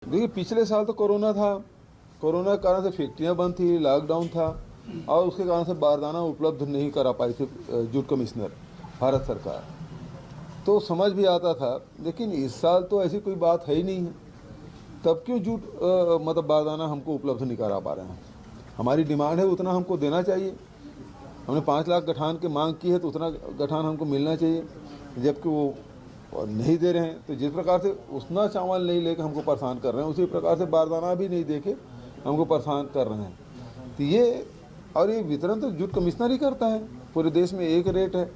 देखिए पिछले साल तो कोरोना था, कोरोना के कारण से फैक्ट्रियाँ बंद थी, लॉकडाउन था और उसके कारण से बारदाना उपलब्ध नहीं करा पाई थी जूट कमिश्नर भारत सरकार, तो समझ भी आता था। लेकिन इस साल तो ऐसी कोई बात है ही नहीं है, तब क्यों जूट मतलब बारदाना हमको उपलब्ध नहीं करा पा रहे हैं। हमारी डिमांड है उतना हमको देना चाहिए, हमने 5 लाख गठान की मांग की है तो उतना गठान हमको मिलना चाहिए, जबकि वो नहीं दे रहे हैं। तो जिस प्रकार से उतना चावल नहीं लेकर हमको परेशान कर रहे हैं, उसी प्रकार से बारदाना भी नहीं देके हमको परेशान कर रहे हैं। तो ये और ये वितरण तो जूट कमिश्नर ही करता है, पूरे देश में एक रेट है,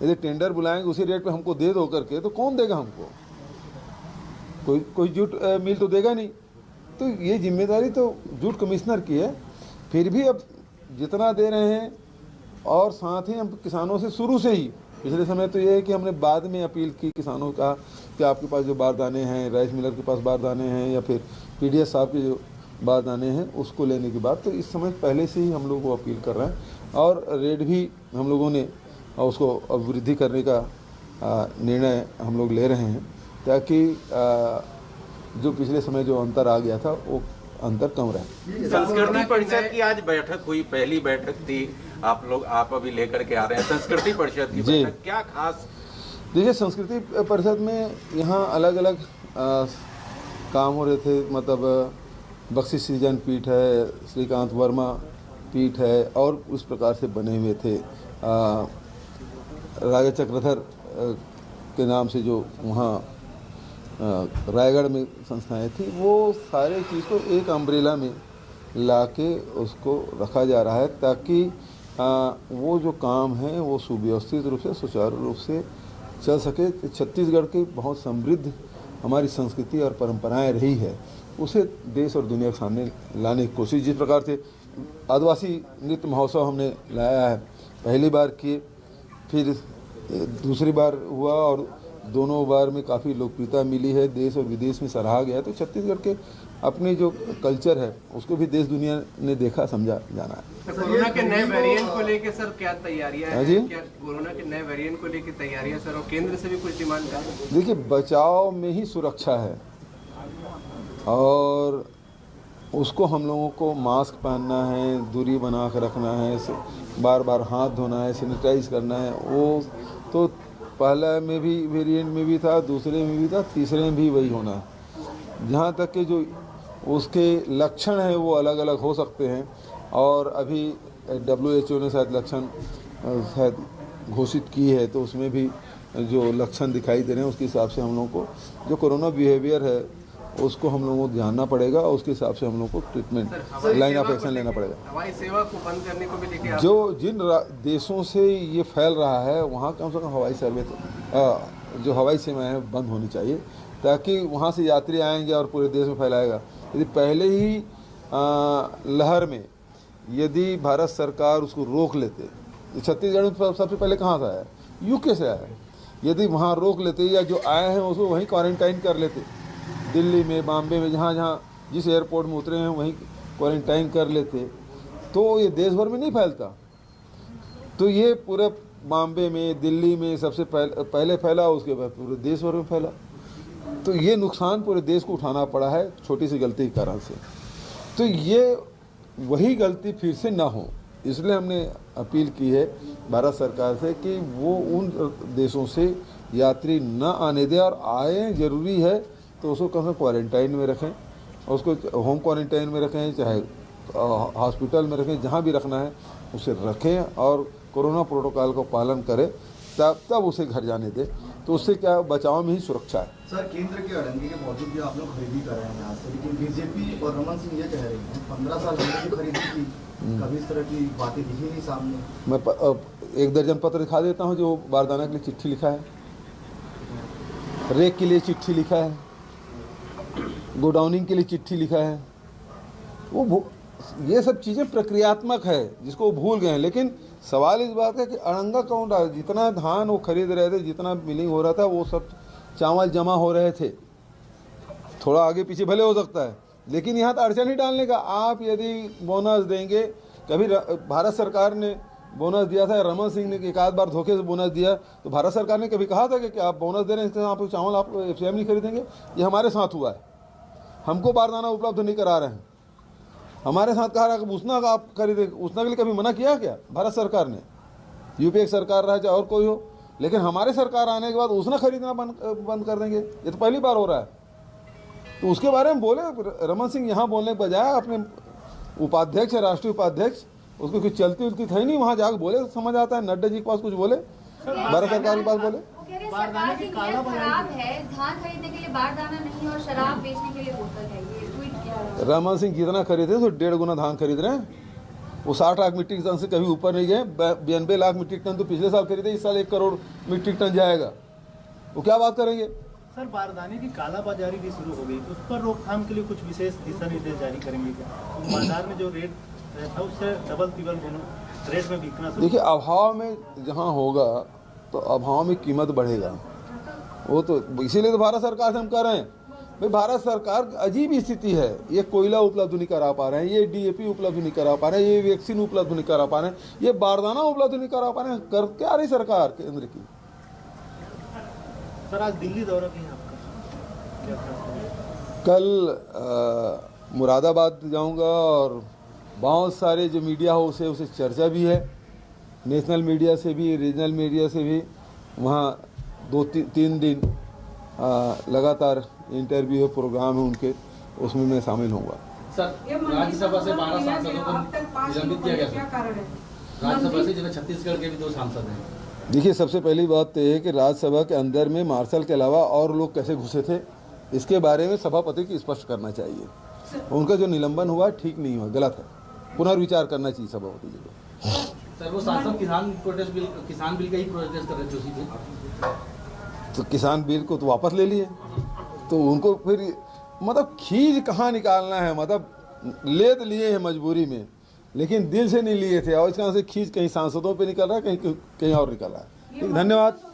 यदि टेंडर बुलाएंगे उसी रेट पे हमको दे दो करके तो कौन देगा हमको, कोई जूट मिल तो देगा नहीं। तो ये जिम्मेदारी तो जूट कमिश्नर की है। फिर भी अब जितना दे रहे हैं और साथ ही हम किसानों से शुरू से ही, पिछले समय तो ये है कि हमने बाद में अपील की किसानों का कि आपके पास जो बारदाने हैं, राइस मिलर के पास बारदाने हैं या फिर पीडीएस साहब के जो बारदाने हैं उसको लेने की बात, तो इस समय पहले से ही हम लोग को अपील कर रहे हैं और रेट भी हम लोगों ने उसको अब वृद्धि करने का निर्णय हम लोग ले रहे हैं, ताकि जो पिछले समय जो अंतर आ गया था वो अंतर कम रहे। संस्कृति परिषद की आज बैठक हुई, पहली बैठक थी, आप अभी लेकर के आ रहे हैं संस्कृति परिषद की बैठक, क्या खास? देखिए संस्कृति परिषद में यहाँ अलग अलग काम हो रहे थे, मतलब बख्शी सृजन पीठ है, श्रीकांत वर्मा पीठ है और उस प्रकार से बने हुए थे। राजा चक्रधर के नाम से जो वहाँ रायगढ़ में संस्थाएं थी, वो सारे चीज़ को एक अम्ब्रेला में लाके उसको रखा जा रहा है, ताकि वो जो काम है वो सुव्यवस्थित रूप से सुचारू रूप से चल सके। छत्तीसगढ़ की बहुत समृद्ध हमारी संस्कृति और परंपराएं रही है, उसे देश और दुनिया के सामने लाने की कोशिश। जिस प्रकार से आदिवासी नृत्य महोत्सव हमने लाया है, पहली बार किए, फिर दूसरी बार हुआ और दोनों बार में काफ़ी लोकप्रियता मिली है, देश और विदेश में सराहा गया है। तो छत्तीसगढ़ के अपने जो कल्चर है उसको भी देश दुनिया ने देखा समझा जाना है। तो कोरोना के नए वेरिएंट को लेकर सर क्या तैयारियां हैं? जी, क्या कोरोना के नए वेरिएंट को लेकर तैयारियां सर, और केंद्र से भी कुछ डिमांड कर? देखिए बचाव में ही सुरक्षा है और उसको हम लोगों को मास्क पहनना है, दूरी बना कर रखना है, बार बार हाथ धोना है, सैनिटाइज करना है। वो तो पहला में भी वेरिएंट में भी था, दूसरे में भी था, तीसरे में भी वही होना है। जहाँ तक कि जो उसके लक्षण हैं वो अलग अलग हो सकते हैं और अभी WHO ने शायद लक्षण शायद घोषित की है, तो उसमें भी जो लक्षण दिखाई दे रहे हैं उसके हिसाब से हम लोगों को जो कोरोना बिहेवियर है उसको हम लोगों को जानना पड़ेगा और उसके हिसाब से हम लोग को ट्रीटमेंट लाइन ऑफ एक्शन लेना पड़ेगा। हवाई सेवा को बंद करने को भी लेकर जो जिन देशों से ये फैल रहा है वहाँ कम से कम हवाई सर्वे जो हवाई सेवाएं हैं बंद होनी चाहिए, ताकि वहाँ से यात्री आएंगे और पूरे देश में फैलाएगा। यदि पहले ही लहर में यदि भारत सरकार उसको रोक लेते, छत्तीसगढ़ में सबसे पहले कहाँ से आया? यूके से आया। यदि वहाँ रोक लेते या जो आए हैं उसको वहीं क्वारंटाइन कर लेते, दिल्ली में, बॉम्बे में, जहाँ जहाँ जिस एयरपोर्ट में उतरे हैं वहीं क्वारंटाइन कर लेते, तो ये देश भर में नहीं फैलता। तो ये पूरे बॉम्बे में, दिल्ली में सबसे पहले फैला, उसके बाद पूरे देश भर में फैला। तो ये नुकसान पूरे देश को उठाना पड़ा है छोटी सी गलती के कारण से। तो ये वही गलती फिर से ना हो, इसलिए हमने अपील की है भारत सरकार से कि वो उन देशों से यात्री न आने दें, और आए ज़रूरी है तो उसको कम से कम क्वारंटाइन में रखें, उसको होम क्वारंटाइन में रखें, चाहे हॉस्पिटल में रखें, जहाँ भी रखना है उसे रखें और कोरोना प्रोटोकॉल का पालन करें, तब उसे घर जाने दें। तो उससे क्या बचाव में ही सुरक्षा है। सर केंद्र के अड़ंगे के बावजूद भी आप लोग खरीदी कर रहे हैं यहाँ से, लेकिन बीजेपी और रमन सिंह ये कह रही हैं 15 साल पहले भी खरीदी की, कभी इस तरह की बातें दिखी नहीं सामने। मैं 1 दर्जन पत्र दिखा देता हूँ जो बारदाना के लिए चिट्ठी लिखा है, रेक के लिए चिट्ठी लिखा है, गोडाउनिंग के लिए चिट्ठी लिखा है। वो ये सब चीज़ें प्रक्रियात्मक है जिसको वो भूल गए हैं। लेकिन सवाल इस बात का कि अड़ंगा कौन रहा? जितना धान वो खरीद रहे थे, जितना मिलिंग हो रहा था, वो सब चावल जमा हो रहे थे। थोड़ा आगे पीछे भले हो सकता है, लेकिन यहाँ तो अड़चन ही डालने का। आप यदि बोनस देंगे, कभी भारत सरकार ने बोनस दिया था, रमन सिंह ने एक आध बार धोखे से बोनस दिया, तो भारत सरकार ने कभी कहा था कि आप बोनस दे रहे हैं इसके आप चावल आप एफसीआई नहीं खरीदेंगे? ये हमारे साथ हुआ है। हमको बारदाना उपलब्ध नहीं करा रहे हैं। हमारे साथ कहा रहा कि उसना का आप खरीदे, उसना के लिए कभी मना किया क्या भारत सरकार ने? यूपी की सरकार रहा चाहे और कोई हो, लेकिन हमारे सरकार आने के बाद उसना खरीदना बंद कर देंगे, ये तो पहली बार हो रहा है। तो उसके बारे में बोले रमन सिंह यहाँ बोलने के बजाय अपने उपाध्यक्ष, राष्ट्रीय उपाध्यक्ष, उसको कुछ चलती उलती थी नहीं, वहाँ जाकर बोले, समझ आता है। नड्डा जी के पास कुछ बोले, भारत सरकार के पास बोले। वो कह रहे सरकार की नीयत खराब है, धान खरीदने के लिए बारदाना नहीं और शराब बेचने के लिए बोतल है, ये ट्वीट किया। रमन सिंह जितना खरीदे तो 1.5 गुना धान खरीद रहे हैं। वो 60 लाख मीट्रिक टन से कभी ऊपर नहीं गए। 92 लाख मीट्रिक टन तो पिछले साल खरीदे, इस साल 1 करोड़ मीट्रिक टन जाएगा। वो क्या बात करेंगे? सर, बारदाने की कालाबाजारी भी शुरू हो गई, तो उस पर रोकथाम के लिए कुछ विशेष दिशा निर्देश जारी करेंगे क्या? तो बाजार में जो रेट रहता है उससे डबल ट्रिपल रेट में बिकना शुरू। देखिए, अभाव में जहाँ होगा तो अभाव में कीमत बढ़ेगा। वो तो इसीलिए तो भारत सरकार से हम कह रहे हैं भाई, भारत सरकार अजीब स्थिति है। ये कोयला उपलब्ध नहीं करा पा रहे हैं, ये DAP उपलब्ध नहीं करा पा रहे हैं, ये वैक्सीन उपलब्ध नहीं करा पा रहे हैं, ये बारदाना उपलब्ध नहीं करा पा रहे हैं। कर क्या रही सरकार केंद्र की? सर, आज दिल्ली दौरा भी है आपका, क्या खास? कल मुरादाबाद जाऊंगा और बहुत सारे जो मीडिया हो उसे चर्चा भी है, नेशनल मीडिया से भी, रीजनल मीडिया से भी। वहाँ 2-3 दिन लगातार इंटरव्यू प्रोग्राम है उनके, उसमें मैं शामिल होऊंगा। सर, राज्यसभा से 12 सांसदों को निलंबित किया गया। क्या कारण है? राज्यसभा से जिसमें छत्तीसगढ़ के भी 2 सांसद हैं। देखिए, सबसे पहली बात तो है कि राज्यसभा के अंदर में मार्शल के अलावा और लोग कैसे घुसे थे, इसके बारे में सभापति को स्पष्ट करना चाहिए। उनका जो निलंबन हुआ ठीक नहीं हुआ, गलत है, पुनर्विचार करना चाहिए सभापति जी को। सर, वो सांसद किसान बिल का ही प्रोटेस्ट कर रहे थे उसी दिन। तो किसान बिल को तो वापस ले लिए, तो उनको फिर मतलब खींच कहाँ निकालना है, मतलब ले तो लिए हैं मजबूरी में, लेकिन दिल से नहीं लिए थे, और इस कारण से खींच कहीं सांसदों पे निकल रहा है, कहीं और निकल रहा है। धन्यवाद।